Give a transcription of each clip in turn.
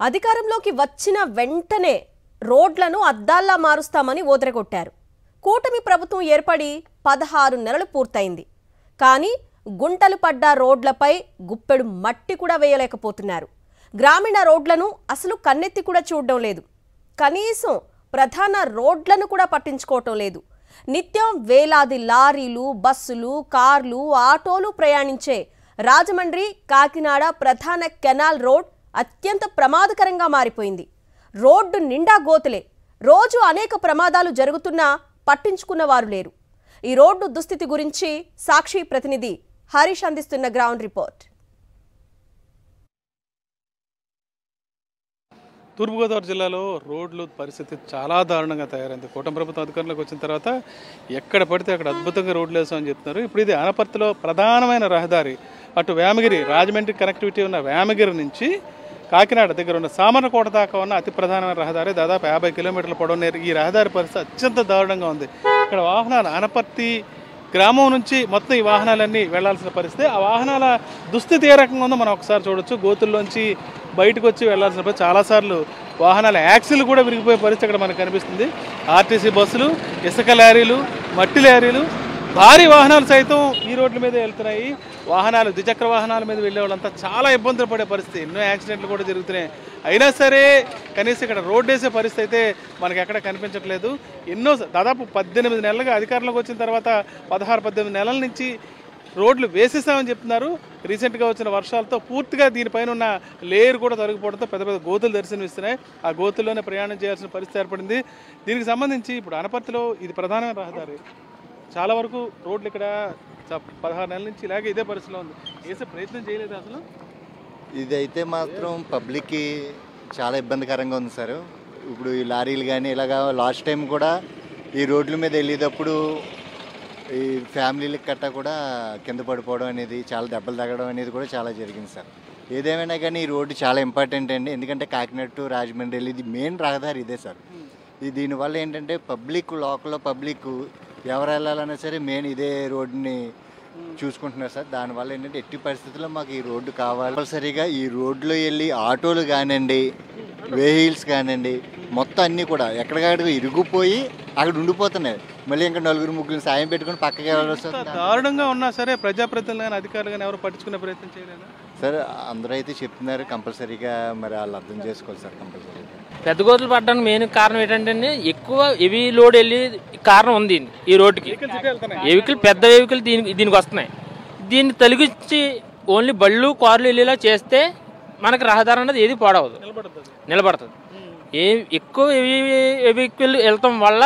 అధికారంలోకి వచ్చిన వెంటనే రోడ్లను అద్దాల్లా మారుస్తామని ఓదరగొట్టారు. కూటమి ప్రభుత్వం ఏర్పడి 16 నెలలు పూర్తయింది. కానీ గుంటలు పడ్డ రోడ్లపై గుప్పెడు మట్టి కూడా వేయలేకపోతున్నారు. గ్రామీణ రోడ్లను అసలు కన్నెత్తి కూడా చూడడం లేదు. కనీసం ప్రధాన రోడ్లను కూడా పట్టించుకోవటం లేదు. నిత్యం వేలాది లారీలు, బస్సులు, కార్లు, ఆటోలు ప్రయాణించే రాజమండ్రి కాకినాడ ప్రధాన కెనాల్ రోడ్ అత్యంత ప్రమాదకరంగా మారిపోయింది. రోడ్డు నిండా గోతులే. రోజు అనేక ప్రమాదాలు జరుగుతున్నా పట్టించుకున్న వారు లేరు. ఈ రోడ్డు దుస్థితి గురించి సాక్షి ప్రతినిధి హరీష్ అందిస్తున్న గ్రౌండ్ రిపోర్ట్. తూర్పుగోదావరి జిల్లాలో రోడ్ల పరిస్థితి చాలా దారుణంగా తయారైంది. కూటమి ప్రభుత్వం అధికారంలోకి వచ్చిన తర్వాత ఎక్కడ పడితే అక్కడ అద్భుతంగా రోడ్లు వేసామని చెప్తున్నారు. ఇప్పుడు ఇది అనపర్తిలో ప్రధానమైన రహదారి. అటు వేమగిరి, రాజమండ్రి కనెక్టివిటీ ఉన్న వేమగిరి నుంచి కాకినాడ దగ్గర ఉన్న సామర్లకోట దాకా ఉన్న అతి ప్రధానమైన రహదారి. దాదాపు 50 కిలోమీటర్ల పొడవు ఈ రహదారి పరిస్థితి అత్యంత దారుణంగా ఉంది. ఇక్కడ వాహనాలు అనపర్తి గ్రామం నుంచి మొత్తం ఈ వాహనాలన్నీ వెళ్లాల్సిన పరిస్థితి. ఆ వాహనాల దుస్థితి ఏ రకంగా ఉందో మనం ఒకసారి చూడొచ్చు. గోతుల్లోంచి బయటకు వచ్చి వెళ్లాల్సిన పరిస్థితి. చాలాసార్లు వాహనాల యాక్సిల్ కూడా విరిగిపోయే పరిస్థితి ఇక్కడ మనకు కనిపిస్తుంది. ఆర్టీసీ బస్సులు, ఇసుక లారీలు, మట్టి లారీలు, భారీ వాహనాలు సైతం ఈ రోడ్ల మీద వెళ్తున్నాయి. వాహనాలు, ద్విచక్ర వాహనాల మీద వెళ్ళే వాళ్ళంతా చాలా ఇబ్బందులు పడే పరిస్థితి. ఎన్నో యాక్సిడెంట్లు కూడా జరుగుతున్నాయి. అయినా సరే కనీసం ఇక్కడ రోడ్డు వేసే పరిస్థితి అయితే మనకి ఎక్కడ కనిపించట్లేదు. దాదాపు 18 నెలలుగా అధికారంలోకి వచ్చిన తర్వాత 16-18 నెలల నుంచి రోడ్లు వేసేసామని చెప్తున్నారు. రీసెంట్గా వచ్చిన వర్షాలతో పూర్తిగా దీనిపైన ఉన్న లేయర్ కూడా తొలగిపోవడంతో పెద్ద పెద్ద గోతులు దర్శనమిస్తున్నాయి. ఆ గోతుల్లోనే ప్రయాణం చేయాల్సిన పరిస్థితి ఏర్పడింది. దీనికి సంబంధించి ఇప్పుడు అనపర్తిలో ఇది ప్రధానమైన రహదారి. చాలా వరకు రోడ్లు ఇక్కడ 16 నెలల నుంచి ఇలాగే ఇదే పరిస్థితిలో ఉంది. వేసే ప్రయత్నం చేయలేదు అసలు. ఇదైతే మాత్రం పబ్లిక్కి చాలా ఇబ్బందికరంగా ఉంది సార్. ఇప్పుడు ఈ లారీలు కానీ ఇలాగా లాస్ట్ టైం కూడా ఈ రోడ్ల మీద వెళ్ళేటప్పుడు ఈ ఫ్యామిలీలకు కట్ట కూడా కింద పడిపోవడం అనేది, చాలా దెబ్బలు తగ్గడం అనేది కూడా చాలా జరిగింది సార్. ఏదేమైనా కానీ ఈ రోడ్డు చాలా ఇంపార్టెంట్ అండి. ఎందుకంటే కాకినాడ టు రాజమండ్రి వెళ్ళేది మెయిన్ రహదారి ఇదే సార్. దీనివల్ల ఏంటంటే లోకల్లో పబ్లిక్ ఎవరు వెళ్ళాలన్నా సరే మెయిన్ ఇదే రోడ్డుని చూసుకుంటున్నారు సార్. దానివల్ల ఏంటంటే ఎట్టి పరిస్థితుల్లో మాకు ఈ రోడ్డు కావాలి. సరిగా ఈ రోడ్లో వెళ్ళి ఆటోలు కానివ్వండి, వెహికల్స్ కానివ్వండి, మొత్తం అన్నీ కూడా ఎక్కడికక్కడ ఇరిగిపోయి అక్కడ ఉండిపోతున్నాయి. మళ్ళీ ఇంకా 4-3 సాయం పెట్టుకుని పక్కకి వెళ్ళాల్సి వస్తుంది. దారుణంగా ఉన్నా సరే ప్రజాప్రతినిధులు కానీ అధికారులు కానీ ఎవరు పట్టించుకునే ప్రయత్నం చేయలేదు సార్. అందరూ అయితే చెప్తున్నారు, కంపల్సరీగా మరి వాళ్ళు అర్థం చేసుకోవాలి సార్. కంపల్సరీగా పెద్ద గోతులు పడడానికి మెయిన్ కారణం ఏంటంటే ఎక్కువ హెవీ లోడ్ వెళ్ళి కారణం ఉంది ఈ రోడ్డుకి. పెద్ద వెహికల్ దీనికి వస్తున్నాయి. దీన్ని తొలగించి ఓన్లీ బళ్ళు, కార్లు వెళ్ళేలా చేస్తే మనకు రహదారి అనేది ఏది పాడవదు, నిలబడుతుంది. ఎక్కువ హెవీ వెహికల్ వెళ్తాం వల్ల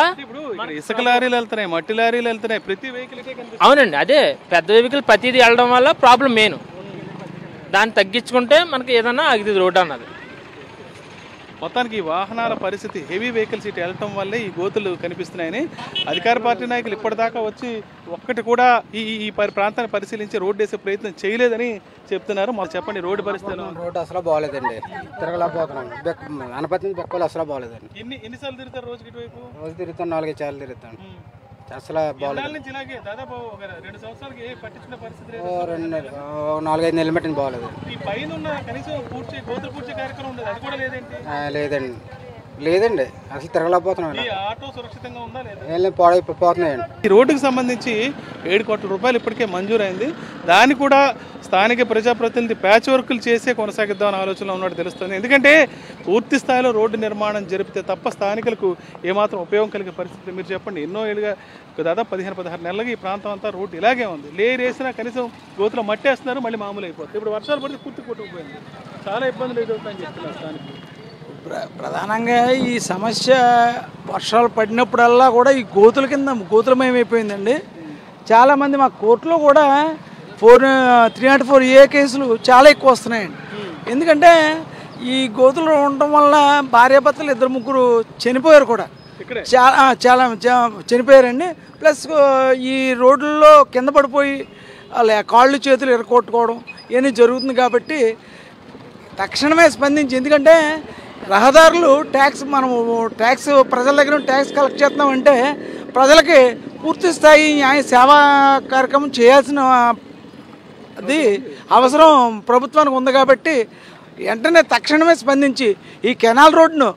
ఇసుక లారీలు వెళ్తున్నాయి, మట్టి లారీలు వెళ్తున్నాయి, ప్రతి వెహికల్. అవునండి, అదే పెద్ద వెహికల్ ప్రతిదీ వెళ్ళడం వల్ల ప్రాబ్లం మెయిన్. దాన్ని తగ్గించుకుంటే మనకి ఏదన్నా ఆగితే రోడ్డు అన్నది. మొత్తానికి ఈ వాహనాల పరిస్థితి, హెవీ వెహికల్స్ ఇటు వెళ్ళటం వల్లే ఈ గోతులు కనిపిస్తున్నాయని అధికార పార్టీ నాయకులు ఇప్పటిదాకా వచ్చి ఒక్కటి కూడా ఈ ప్రాంతాన్ని పరిశీలించి రోడ్డు వేసే ప్రయత్నం చేయలేదని చెప్తున్నారు. మాకు చెప్పండి, రోడ్డు పరిస్థితి. రోడ్డు అసలు బాగోలేదండి. తిరగలేకపోతున్నాం. అనపర్తి బెక్కలు అసలు బాగోలేదండి. ఎన్నిసార్లు తిరుగుతారు రోజుకి ఇటువైపు? రోజు తిరుగుతాను, 4-5 సార్లు తిరుగుతాను. అసలు బాగోలేదు. 4-5 నెలలు పెట్టింది బాగోలేదు. లేదండి, అసలు తిరగలేకపోతున్నాం. పాడైపోతున్నాయండి. ఈ రోడ్డుకు సంబంధించి 7 కోట్ల రూపాయలు ఇప్పటికే మంజూరైంది. దాన్ని కూడా స్థానిక ప్రజాప్రతినిధి ప్యాచ్ వర్కులు చేసే కొనసాగిద్దామని ఆలోచనలో ఉన్నట్టు తెలుస్తుంది. ఎందుకంటే పూర్తి స్థాయిలో రోడ్డు నిర్మాణం జరిపితే తప్ప స్థానికులకు ఏమాత్రం ఉపయోగం కలిగే పరిస్థితి. మీరు చెప్పండి, ఎన్నో ఏళ్ళుగా దాదాపు 15-16 నెలలుగా ఈ ప్రాంతం అంతా రోడ్డు ఇలాగే ఉంది. లేరు వేసినా కనీసం గోతులో మట్టేస్తున్నారు, మళ్ళీ మామూలు అయిపోతుంది. ఇప్పుడు వర్షాలు పడితే పూర్తి కొట్టుకుపోయింది. చాలా ఇబ్బందులు ఎదురవుతాయని చెప్తున్నారు స్థానికులు. ప్రధానంగా ఈ సమస్య వర్షాలు పడినప్పుడల్లా కూడా ఈ గోతుల కింద గోతులమయమైపోయిందండి. చాలామంది మా కోర్టులో కూడా 304A కేసులు చాలా ఎక్కువ వస్తున్నాయండి. ఎందుకంటే ఈ గోతులు ఉండటం వల్ల భార్యాభర్తలు 2-3 చనిపోయారు కూడా. చాలా చనిపోయారండి. ప్లస్ ఈ రోడ్లలో కింద పడిపోయి వాళ్ళ కాళ్ళు చేతులు ఎరగొట్టుకోవడం ఇవన్నీ జరుగుతుంది. కాబట్టి తక్షణమే స్పందించి, ఎందుకంటే రహదారులు మనము ట్యాక్స్ ప్రజల దగ్గర ట్యాక్స్ కలెక్ట్ చేస్తున్నామంటే ప్రజలకి పూర్తి స్థాయి న్యాయ సేవా కార్యక్రమం చేయాల్సిన అది అవసరం ప్రభుత్వానికి ఉంది. కాబట్టి వెంటనే తక్షణమే స్పందించి ఈ కెనాల్ రోడ్ను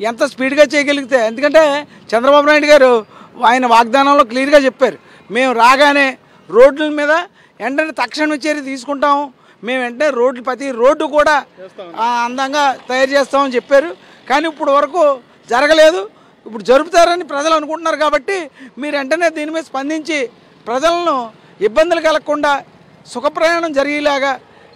ఎంత స్పీడ్గా చేయగలిగితే, ఎందుకంటే చంద్రబాబు నాయుడు గారు ఆయన వాగ్దానంలో క్లియర్గా చెప్పారు, మేము రాగానే రోడ్ల మీద వెంటనే తక్షణ చర్య తీసుకుంటాము, మేము వెంటనే రోడ్లు ప్రతి రోడ్డు కూడా అందంగా తయారు చేస్తామని చెప్పారు. కానీ ఇప్పుడు వరకు జరగలేదు. ఇప్పుడు జరుపుతారని ప్రజలు అనుకుంటున్నారు. కాబట్టి మీరు వెంటనే దీని మీద స్పందించి ప్రజలను ఇబ్బందులు కలగకుండా సుఖప్రయాణం జరిగేలాగా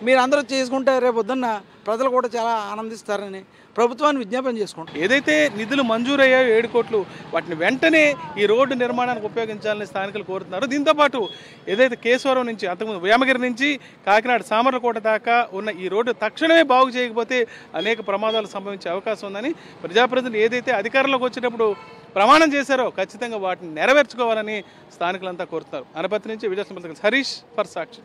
మీరు అందరూ చేసుకుంటే రేపు పొద్దున్న ప్రజలు కూడా చాలా ఆనందిస్తారని ప్రభుత్వాన్ని విజ్ఞాపన చేసుకుంటాం. ఏదైతే నిధులు మంజూరయ్యాయో 7 కోట్లు వాటిని వెంటనే ఈ రోడ్డు నిర్మాణానికి ఉపయోగించాలని స్థానికులు కోరుతున్నారు. దీంతోపాటు ఏదైతే కేశవరం నుంచి అంతకుముందు వేమగిరి నుంచి కాకినాడ సామర్లకోట దాకా ఉన్న ఈ రోడ్డు తక్షణమే బాగు చేయకపోతే అనేక ప్రమాదాలు సంభవించే అవకాశం ఉందని ప్రజాప్రతినిధులు ఏదైతే అధికారంలోకి వచ్చేటప్పుడు ప్రమాణం చేశారో ఖచ్చితంగా వాటిని నెరవేర్చుకోవాలని స్థానికులంతా కోరుతున్నారు. అనపర్తి నుంచి విజయ హరీష్ ఫర్ సాక్షి.